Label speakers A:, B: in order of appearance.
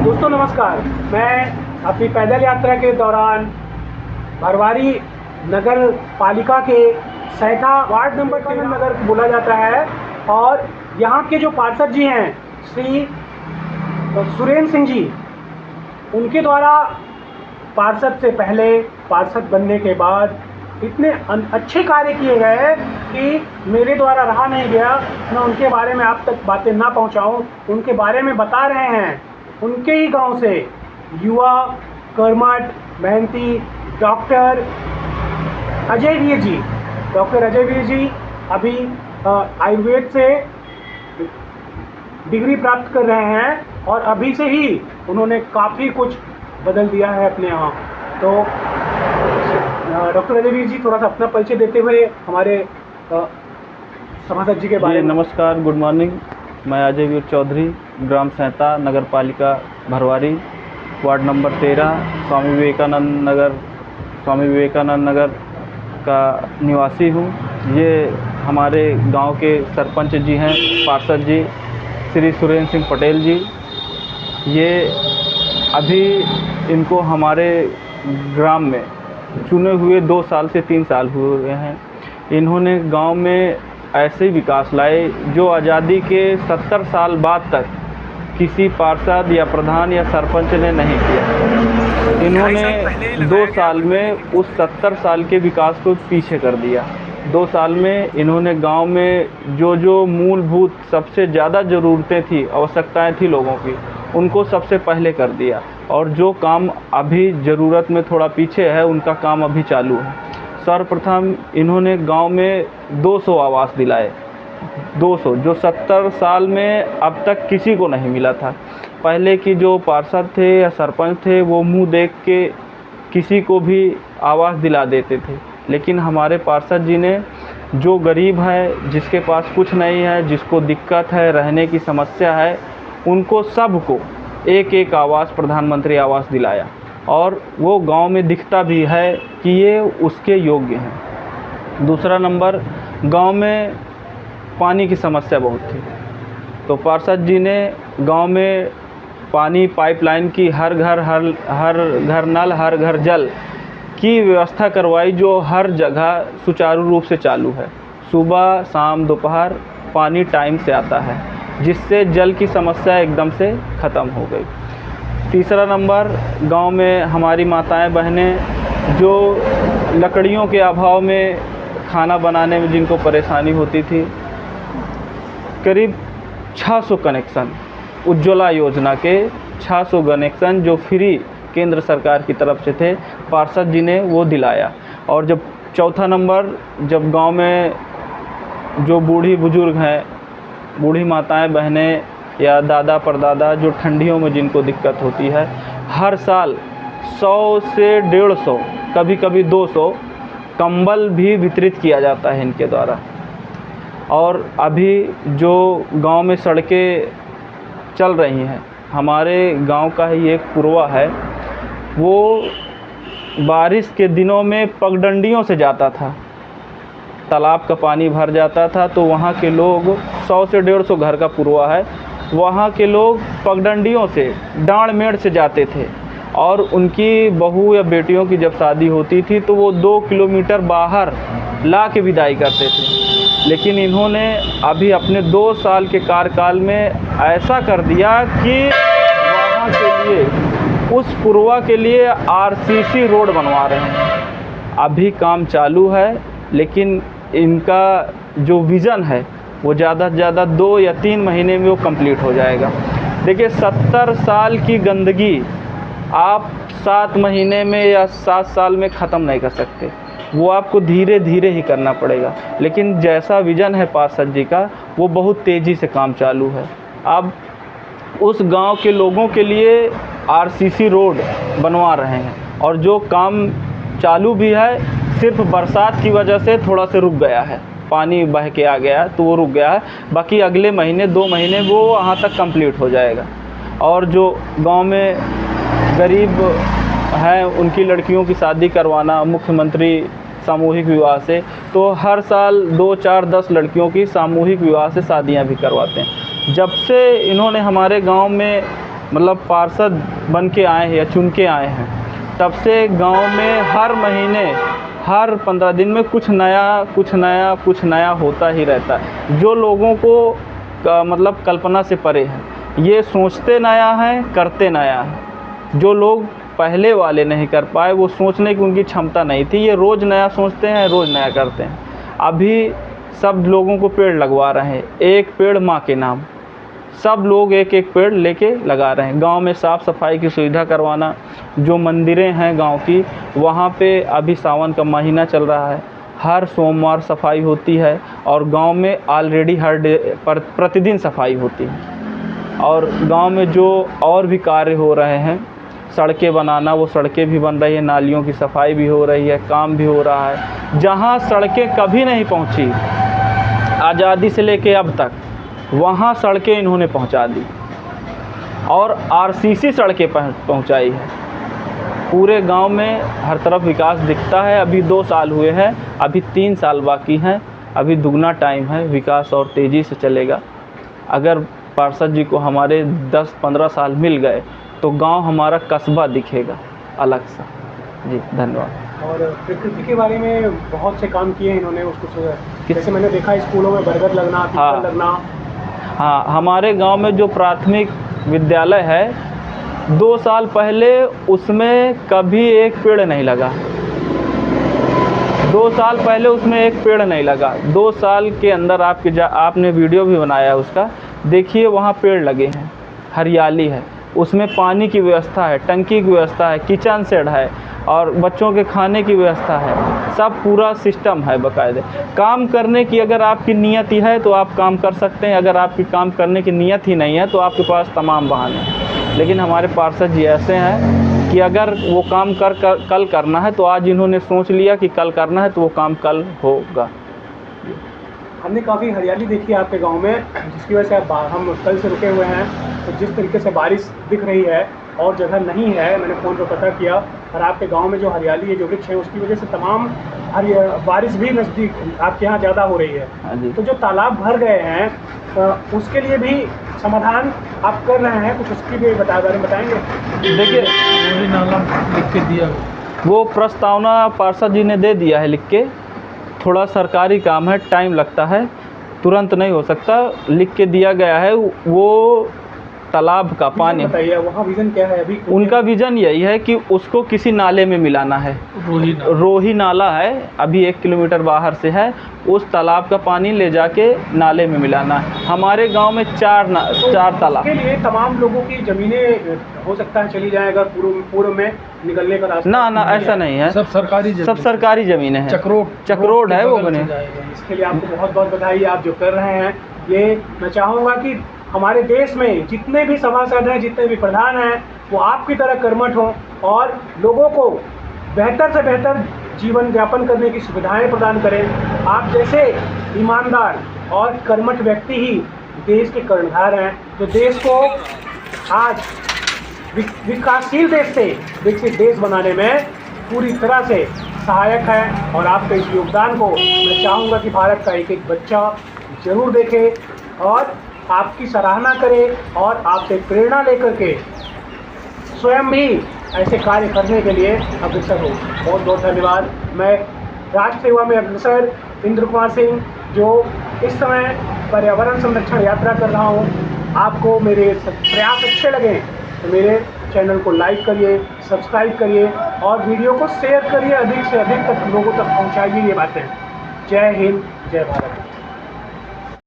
A: दोस्तों नमस्कार। मैं अपनी पैदल यात्रा के दौरान भरवारी नगर पालिका के सहता वार्ड नंबर 3 नगर बोला जाता है और यहाँ के जो पार्षद जी हैं श्री सुरेंद्र सिंह जी, उनके द्वारा पार्षद से पहले पार्षद बनने के बाद इतने अच्छे कार्य किए गए कि मेरे द्वारा रहा नहीं गया मैं उनके बारे में आप तक बातें ना पहुंचाऊं। उनके बारे में बता रहे हैं उनके ही गांव से युवा कर्मठ मेहनती डॉक्टर अजय वीर जी अभी आयुर्वेद से डिग्री प्राप्त कर रहे हैं और अभी से ही उन्होंने काफ़ी कुछ बदल दिया है अपने यहाँ। तो डॉक्टर अजय वीर जी थोड़ा सा अपना परिचय देते हुए हमारे सभासद जी के बारे में।
B: नमस्कार, गुड मॉर्निंग। मैं अजय वीर चौधरी, ग्राम सहता, नगर पालिका भरवारी, वार्ड नंबर 13, स्वामी विवेकानंद नगर का निवासी हूँ। ये हमारे गांव के सरपंच जी हैं, पार्षद जी श्री सुरेंद्र सिंह पटेल जी। ये अभी इनको हमारे ग्राम में चुने हुए 2 साल से 3 साल हुए हैं। इन्होंने गांव में ऐसे विकास लाए जो आज़ादी के 70 साल बाद तक किसी पार्षद या प्रधान या सरपंच ने नहीं किया। इन्होंने 2 साल में उस 70 साल के विकास को पीछे कर दिया। 2 साल में इन्होंने गांव में जो मूलभूत सबसे ज़्यादा ज़रूरतें थी, आवश्यकताएं थी लोगों की, उनको सबसे पहले कर दिया। और जो काम अभी ज़रूरत में थोड़ा पीछे है उनका काम अभी चालू है। सर्वप्रथम इन्होंने गांव में 200 आवास दिलाए, 200 जो 70 साल में अब तक किसी को नहीं मिला था। पहले की जो पार्षद थे या सरपंच थे वो मुंह देख के किसी को भी आवास दिला देते थे, लेकिन हमारे पार्षद जी ने जो गरीब है, जिसके पास कुछ नहीं है, जिसको दिक्कत है, रहने की समस्या है, उनको सबको एक आवास, प्रधानमंत्री आवास दिलाया। और वो गांव में दिखता भी है कि ये उसके योग्य हैं। दूसरा नंबर, गांव में पानी की समस्या बहुत थी, तो पार्षद जी ने गांव में पानी पाइपलाइन की हर घर नल, हर घर जल की व्यवस्था करवाई, जो हर जगह सुचारू रूप से चालू है। सुबह शाम दोपहर पानी टाइम से आता है, जिससे जल की समस्या एकदम से ख़त्म हो गई। तीसरा नंबर, गांव में हमारी माताएं बहनें जो लकड़ियों के अभाव में खाना बनाने में जिनको परेशानी होती थी, करीब 600 कनेक्शन उज्ज्वला योजना के 600 कनेक्शन जो फ्री केंद्र सरकार की तरफ से थे, पार्षद जी ने वो दिलाया। और जब चौथा नंबर, जब गांव में जो बूढ़ी बुजुर्ग हैं, बूढ़ी माताएं बहनें या दादा परदादा जो ठंडियों में जिनको दिक्कत होती है, हर साल 100 से 150, कभी कभी 200 कंबल भी वितरित किया जाता है इनके द्वारा। और अभी जो गांव में सड़कें चल रही हैं, हमारे गांव का ही एक पुरवा है, वो बारिश के दिनों में पगडंडियों से जाता था, तालाब का पानी भर जाता था, तो वहाँ के लोग 100 से 150 घर का पुरवा है, वहाँ के लोग पगडंडियों से, डांड मेड़ से जाते थे। और उनकी बहू या बेटियों की जब शादी होती थी तो वो 2 किलोमीटर बाहर ला के विदाई करते थे। लेकिन इन्होंने अभी अपने 2 साल के कार्यकाल में ऐसा कर दिया कि वहाँ के लिए, उस पुरवा के लिए आरसीसी रोड बनवा रहे हैं। अभी काम चालू है, लेकिन इनका जो विज़न है वो ज़्यादा से ज़्यादा 2 या 3 महीने में वो कंप्लीट हो जाएगा। देखिए, 70 साल की गंदगी आप 7 महीने में या 7 साल में ख़त्म नहीं कर सकते, वो आपको धीरे धीरे ही करना पड़ेगा। लेकिन जैसा विज़न है पार्षद जी का, वो बहुत तेज़ी से काम चालू है। अब उस गांव के लोगों के लिए आरसीसी रोड बनवा रहे हैं, और जो काम चालू भी है, सिर्फ बरसात की वजह से थोड़ा सा रुक गया है, पानी बह के आ गया तो वो रुक गया है। बाकी अगले महीने 2 महीने वो वहाँ तक कंप्लीट हो जाएगा। और जो गांव में गरीब हैं उनकी लड़कियों की शादी करवाना, मुख्यमंत्री सामूहिक विवाह से, तो हर साल 2, 4, 10 लड़कियों की सामूहिक विवाह से शादियां भी करवाते हैं। जब से इन्होंने हमारे गांव में मतलब पार्षद बन के आए हैं या चुन के आए हैं, तब से गांव में हर महीने, हर 15 दिन में कुछ नया होता ही रहता है, जो लोगों को मतलब कल्पना से परे है। ये सोचते नया है, करते नया है। जो लोग पहले वाले नहीं कर पाए, वो सोचने की उनकी क्षमता नहीं थी, ये रोज़ नया सोचते हैं, रोज़ नया करते हैं। अभी सब लोगों को पेड़ लगवा रहे हैं, एक पेड़ माँ के नाम, सब लोग एक एक पेड़ लेके लगा रहे हैं। गांव में साफ़ सफाई की सुविधा करवाना, जो मंदिरें हैं गांव की, वहाँ पे अभी सावन का महीना चल रहा है, हर सोमवार सफाई होती है और गांव में ऑलरेडी हर डे प्रतिदिन सफाई होती है। और गांव में जो और भी कार्य हो रहे हैं, सड़कें बनाना, वो सड़कें भी बन रही है, नालियों की सफाई भी हो रही है, काम भी हो रहा है। जहाँ सड़कें कभी नहीं पहुँची आज़ादी से लेके अब तक, वहाँ सड़कें इन्होंने पहुँचा दी और आरसीसी सड़कें पहुँचाई है। पूरे गांव में हर तरफ विकास दिखता है। अभी 2 साल हुए हैं, अभी 3 साल बाकी हैं, अभी दुगना टाइम है, विकास और तेज़ी से चलेगा। अगर पार्षद जी को हमारे 10-15 साल मिल गए तो गांव हमारा कस्बा दिखेगा अलग सा। जी धन्यवाद।
A: और प्रकृति के बारे में बहुत से काम किए इन्होंने, उसको जैसे मैंने देखा स्कूलों में बरगद लगना, पीपल लगना।
B: हाँ, हमारे गांव में जो प्राथमिक विद्यालय है, 2 साल पहले उसमें कभी एक पेड़ नहीं लगा। 2 साल पहले उसमें एक पेड़ नहीं लगा। 2 साल के अंदर आपने वीडियो भी बनाया है उसका, देखिए वहाँ पेड़ लगे हैं, हरियाली है, उसमें पानी की व्यवस्था है, टंकी की व्यवस्था है, किचन शेड है और बच्चों के खाने की व्यवस्था है, सब पूरा सिस्टम है बाकायदे। काम करने की अगर आपकी नियत ही है तो आप काम कर सकते हैं, अगर आपकी काम करने की नियत ही नहीं है तो आपके पास तमाम बहाने हैं। लेकिन हमारे पार्षद जी ऐसे हैं कि अगर वो काम कल करना है तो आज इन्होंने सोच लिया कि कल करना है तो वो काम कल होगा।
A: हमने काफ़ी हरियाली देखी है आपके गांव में, जिसकी वजह से हम कल से रुके हुए हैं। तो जिस तरीके से बारिश दिख रही है और जगह नहीं है, मैंने फ़ोन पर पता किया, और आपके गांव में जो हरियाली है, जो वृक्ष है, उसकी वजह से तमाम बारिश भी नज़दीक आपके यहाँ ज़्यादा हो रही है। तो जो तालाब भर गए हैं उसके लिए भी समाधान आप कर रहे हैं, कुछ उसकी भी बारे में बताएंगे?
B: देखिए,
C: रोही नाला लिख के दिया,
B: वो प्रस्तावना पार्षद जी ने दे दिया है लिख के। थोड़ा सरकारी काम है, टाइम लगता है, तुरंत नहीं हो सकता, लिख के दिया गया है। वो तालाब का पानी,
A: बताइए वहाँ विज़न क्या है अभी?
B: उनका विज़न यही है कि उसको किसी नाले में मिलाना है। रोही नाला है, अभी 1 किलोमीटर बाहर से है, उस तालाब का पानी ले जाके नाले में मिलाना है। हमारे गांव में 4 तालाब।
A: के लिए तमाम लोगों की ज़मीनें हो सकता है चली जाए अगर पूर्व में निकलने का रास्ता
B: ना ऐसा नहीं है,
C: सब सरकारी ज़मीनें हैं।
B: चक्रोड है वो बने।
A: इसके लिए आपको बहुत बहुत बधाई, आप जो कर रहे हैं। ये मैं चाहूँगा कि हमारे देश में जितने भी सभासद हैं, जितने भी प्रधान हैं, वो आपकी तरह कर्मठ हों और लोगों को बेहतर से बेहतर जीवन यापन करने की सुविधाएं प्रदान करें। आप जैसे ईमानदार और कर्मठ व्यक्ति ही देश के कर्णधार हैं, जो देश को आज विकासशील देश से विकसित देश बनाने में पूरी तरह से सहायक है। और आपके इस योगदान को मैं चाहूँगा कि भारत का एक एक बच्चा ज़रूर देखे और आपकी सराहना करे और आपसे प्रेरणा लेकर के स्वयं भी ऐसे कार्य करने के लिए अग्रसर हो। बहुत बहुत धन्यवाद। मैं राष्ट्र सेवा में अग्रसर इंद्र कुमार सिंह, जो इस समय पर्यावरण संरक्षण यात्रा कर रहा हूँ। आपको मेरे प्रयास अच्छे लगे तो मेरे चैनल को लाइक करिए, सब्सक्राइब करिए और वीडियो को शेयर करिए, अधिक से अधिक तक लोगों तक पहुँचाइए ये बातें। जय हिंद, जय भारत।